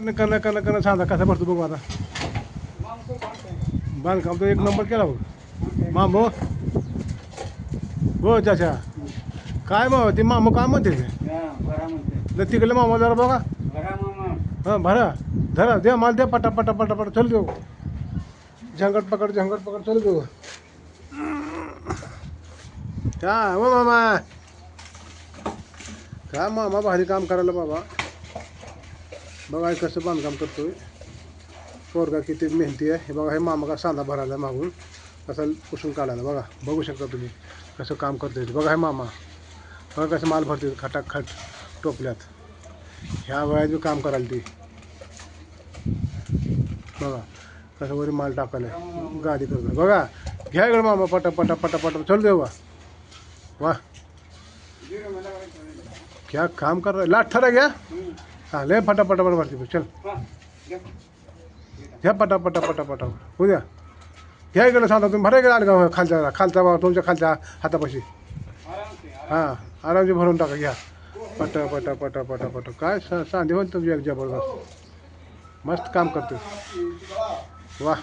कन सांगा कसा भरतो बघू आता. बांधकाम तो एक नंबर केला बघ मामू. हो चाचा काय मग ते मामू काय म्हणते ते तिकडले मामा जरा बघा. हां भरा धरा द्या मला द्या पटा पटा पटा पटा चल देऊ. झंगट पकड चल देऊ. काय हो मामा काय मामा भारी काम करायला बाबा. बघा कसं बांधकाम करतोय पोरगा किती मेहनती आहे. हे बघा हे मामा का सांदा भरायला मागून कसं पुसून काढायला बघा. बघू शकता तुम्ही कसं काम करतोय. बघा हे मामा बघा कसं माल भरतोय खटाखट टोपल्यात. ह्या वयात बी काम करायला ती बघा कसं वरी माल टाकायला गाडी करतो. बघा घ्या इकडं मामा पटा पटा पटा पटा चल देऊ. वा क्या काम कर रहा है. लाठ ठरा घ्या. हां लय फटाफटा भरते चल घ्या पटा पटा पटा पटा उद्या घ्या इकडं सांगा तुम्ही भरा इकडे आलं खालचा बाबा तुमच्या खालच्या हातापाशी. हां आरामशी भरून टाका घ्या पटा पटा पटा पटा पटा. काय सांधे होईल तुमची एक जबरदस्त मस्त काम करतो. वाह